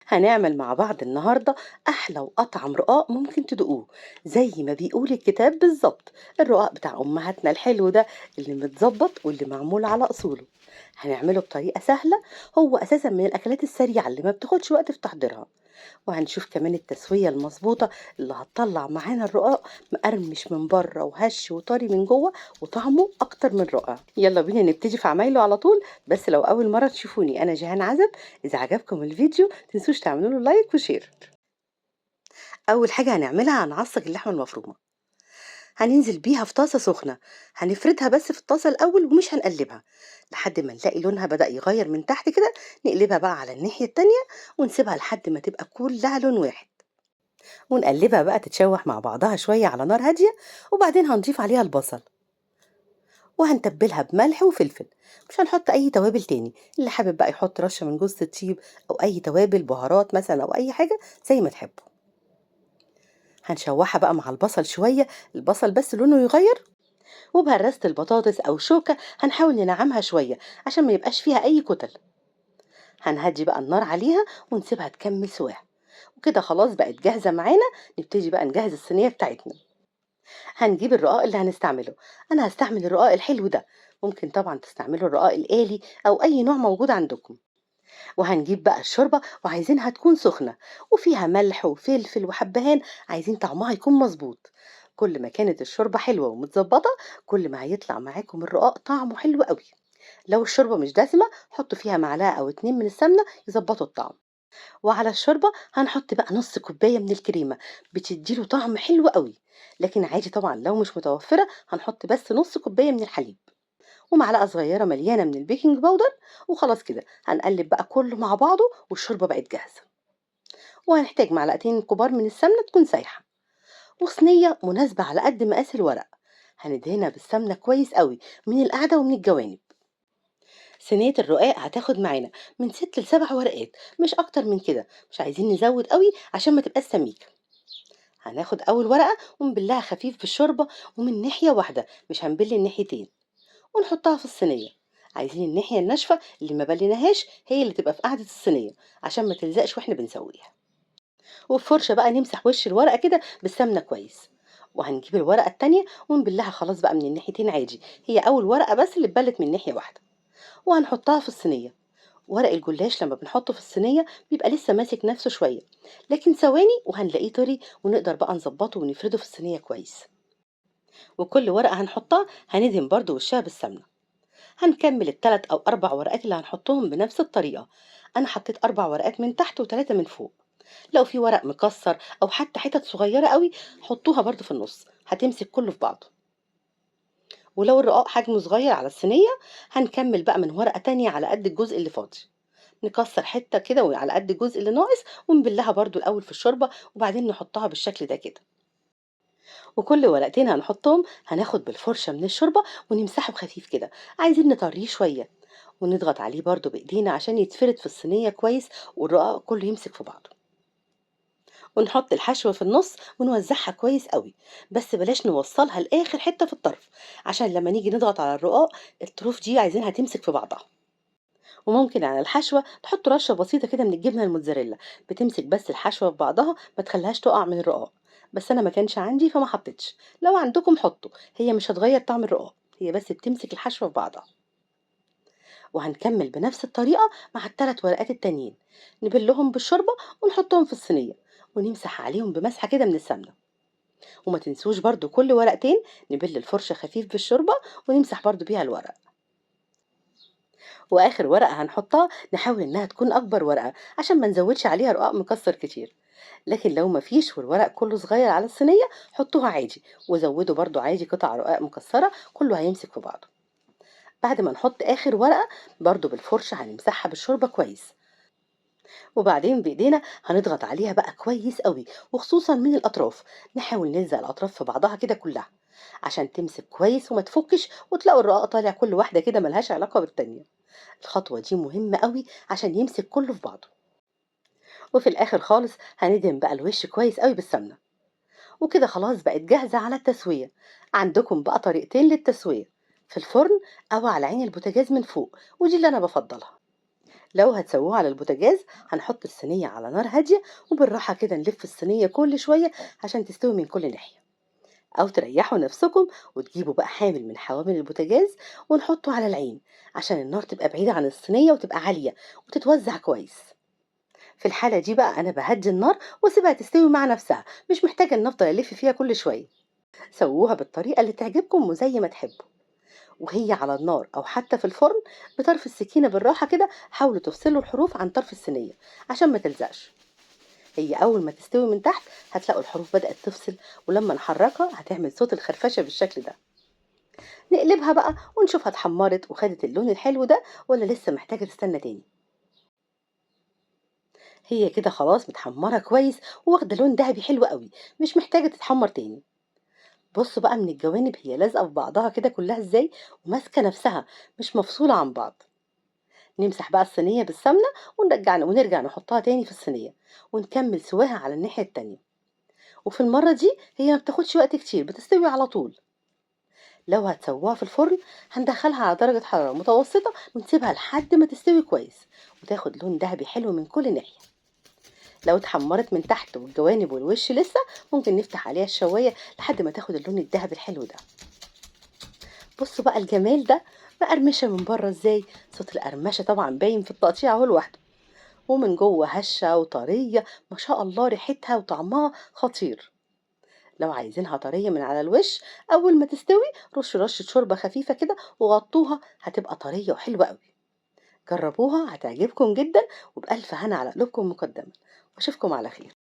هنعمل مع بعض النهاردة أحلى وأطعم رقاق ممكن تدوقوه، زي ما بيقول الكتاب بالظبط. الرقاق بتاع أمهاتنا الحلو ده، اللي متظبط واللي معمول على أصوله. هنعمله بطريقة سهلة. هو أساسا من الأكلات السريعة اللي ما بتاخدش وقت في تحضيرها. وهنشوف كمان التسوية المظبوطة اللي هتطلع معانا الرقاق مقرمش من بره وهش وطري من جوه، وطعمه أكتر من رائع. يلا بينا نبتدي في عمايله على طول. بس لو أول مرة تشوفوني، أنا جيهان عزب. إذا عجبكم الفيديو تنسوش تعملوا له لايك وشير. أول حاجة هنعملها هنعصج اللحمة المفرومة. هننزل بيها في طاسة سخنة. هنفردها بس في الطاسة الأول ومش هنقلبها لحد ما نلاقي لونها بدأ يغير من تحت كده. نقلبها بقى على الناحية التانية ونسيبها لحد ما تبقى كلها لون واحد، ونقلبها بقى تتشوح مع بعضها شوية على نار هادية. وبعدين هنضيف عليها البصل وهنتبلها بملح وفلفل. مش هنحط أي توابل تاني. اللي حابب بقى يحط رشة من جوز الطيب أو أي توابل بهارات مثلا أو أي حاجة زي ما تحبوا. هنشوحها بقى مع البصل شوية، البصل بس لونه يغير. وبهرسة البطاطس أو شوكة هنحاول ننعمها شوية عشان ما يبقاش فيها أي كتل. هنهدي بقى النار عليها ونسيبها تكمل سواها. وكده خلاص بقت جاهزة معانا. نبتدي بقى نجهز الصينية بتاعتنا. هنجيب الرقاق اللي هنستعمله. انا هستعمل الرقاق الحلو ده. ممكن طبعا تستعملوا الرقاق الآلي او اي نوع موجود عندكم. وهنجيب بقى الشوربة وعايزينها تكون سخنة وفيها ملح وفلفل وحبهان. عايزين طعمها يكون مظبوط. كل ما كانت الشوربة حلوة ومتظبطة، كل ما هيطلع معاكم الرقاق طعمه حلو قوي. لو الشوربة مش دسمة، حطوا فيها معلقة او اتنين من السمنة يظبطوا الطعم. وعلى الشوربة هنحط بقى نص كوباية من الكريمة، بتديله طعم حلو قوي. لكن عادي طبعا لو مش متوفرة هنحط بس نص كوباية من الحليب. ومعلقة صغيرة مليانة من البيكنج باودر. وخلاص كده هنقلب بقى كله مع بعضه والشوربة بقت جاهزة. وهنحتاج معلقتين كبار من السمنة تكون سايحة. وصينية مناسبة على قد مقاس الورق. هندهنها بالسمنة كويس قوي من القعدة ومن الجوانب. صينية الرقاق هتاخد معانا من 6 ل7 ورقات، مش أكتر من كده. مش عايزين نزود قوي عشان ما تبقاش سميكة. هناخد أول ورقة ونبلها خفيف بالشوربة، ومن ناحية واحدة، مش هنبل الناحيتين. ونحطها في الصينية. عايزين الناحية الناشفة اللي ما بليناهاش هي اللي تبقى في قاعدة الصينية عشان ما تلزقش واحنا بنسويها. وبفرشة بقى نمسح وش الورقة كده بالسمنة كويس. وهنجيب الورقة التانية ونبلها خلاص بقى من الناحيتين عادي. هي أول ورقة بس اللي اتبلت من ناحية واحدة. وهنحطها في الصينية. ورق الجلاش لما بنحطه في الصينية بيبقى لسه ماسك نفسه شوية، لكن ثواني وهنلاقيه طري ونقدر بقى نظبطه ونفرده في الصينية كويس. وكل ورقة هنحطها هندهن برضو وشها بالسمنة. هنكمل ال3 أو 4 ورقات اللي هنحطهم بنفس الطريقة. أنا حطيت 4 ورقات من تحت و3 من فوق. لو في ورق مكسر أو حتى حتت صغيرة قوي، حطوها برضو في النص هتمسك كله في بعضه. ولو الرقاق حجمه صغير على الصينية، هنكمل بقى من ورقة تانية على قد الجزء اللي فاضي. نكسر حتة كده وعلى قد الجزء اللي ناقص، ونبلها برضو الأول في الشوربة وبعدين نحطها بالشكل ده كده. وكل ورقتين هنحطهم هناخد بالفرشة من الشوربة ونمسحه خفيف كده. عايزين نطريه شوية. ونضغط عليه برضو بإيدينا عشان يتفرد في الصينية كويس والرقاق كله يمسك في بعضه. ونحط الحشوة في النص ونوزعها كويس قوي. بس بلاش نوصلها لآخر حتة في الطرف، عشان لما نيجي نضغط على الرقاق الطروف دي عايزينها تمسك في بعضها. وممكن على الحشوة تحط رشة بسيطة كده من الجبنة الموتزاريلا، بتمسك بس الحشوة في بعضها ما تخليهاش تقع من الرقاق. بس أنا ما كانش عندي فما حطيتش. لو عندكم حطوا، هي مش هتغير طعم الرقاق، هي بس بتمسك الحشوة في بعضها. وهنكمل بنفس الطريقة مع ال3 ورقات التانيين. نبلهم بالشوربة ونحطهم في الصينية، ونمسح عليهم بمسحة كده من السمنة. وما تنسوش برضو كل ورقتين نبل الفرشة خفيف بالشوربة ونمسح برضو بيها الورق. واخر ورقة هنحطها نحاول انها تكون اكبر ورقة عشان ما نزودش عليها رقاق مكسر كتير. لكن لو مفيش والورق كله صغير على الصينية، حطوها عادي. وزودوا برضو عادي قطع رقاق مكسرة، كله هيمسك في بعضه. بعد ما نحط اخر ورقة، برضو بالفرشة هنمسحها بالشوربة كويس. وبعدين بايدينا هنضغط عليها بقى كويس قوي، وخصوصا من الاطراف. نحاول نلزق الاطراف في بعضها كده كلها عشان تمسك كويس وما تفكش، وتلاقوا الرقاق طالع كل واحدة كده ملهاش علاقة بالتانية. الخطوة دي مهمة قوي عشان يمسك كله في بعضه. وفي الآخر خالص هندهن بقى الوش كويس قوي بالسمنة. وكده خلاص بقت جاهزة على التسوية. عندكم بقى طريقتين للتسوية: في الفرن أو على عين البوتاجاز من فوق، ودي اللي أنا بفضلها. لو هتسووها على البوتاجاز هنحط الصينية على نار هادية، وبالراحة كده نلف الصينية كل شوية عشان تستوي من كل ناحية. أو تريحوا نفسكم وتجيبوا بقى حامل من حوامل البوتاجاز ونحطه على العين، عشان النار تبقى بعيدة عن الصينية وتبقى عالية وتتوزع كويس. في الحالة دي بقى أنا بهدي النار واسيبها تستوي مع نفسها، مش محتاجة إن أفضل ألف فيها كل شوية. سووها بالطريقة اللي تعجبكم وزي ما تحبوا، وهي على النار أو حتى في الفرن بطرف السكينة بالراحة كده حاولوا تفصلوا الحروف عن طرف الصينية عشان ما تلزقش. هي أول ما تستوي من تحت هتلاقوا الحروف بدأت تفصل، ولما نحركها هتعمل صوت الخرفشة بالشكل ده. نقلبها بقى ونشوفها اتحمرت وخدت اللون الحلو ده ولا لسه محتاجة تستنى تاني. هي كده خلاص متحمرة كويس وواخدة لون دهبي حلو قوي، مش محتاجة تتحمر تاني. بصوا بقى من الجوانب هي لازقة في بعضها كده كلها ازاي، وماسكة نفسها، مش مفصولة عن بعض. نمسح بقى الصينية بالسمنة ونرجع نحطها تاني في الصينية، ونكمل سواها على الناحية التانية. وفي المرة دي هي ما بتاخدش وقت كتير، بتستوي على طول. لو هتسووها في الفرن هندخلها على درجة حرارة متوسطة ونسيبها لحد ما تستوي كويس وتاخد لون دهبي حلو من كل ناحية. لو اتحمرت من تحت والجوانب والوش لسه، ممكن نفتح عليها الشواية لحد ما تاخد اللون الدهبي الحلو ده. بصوا بقى الجمال ده، مقرمشة من بره ازاي، صوت القرمشة طبعا باين في التقطيع اهو لوحده، ومن جوه هشة وطرية، ما شاء الله ريحتها وطعمها خطير. لو عايزينها طرية من على الوش، أول ما تستوي رشة شوربة خفيفة كده وغطوها، هتبقى طرية وحلوة قوي. جربوها هتعجبكم جدا، وبألف هنا على قلوبكم مقدما، وأشوفكم على خير.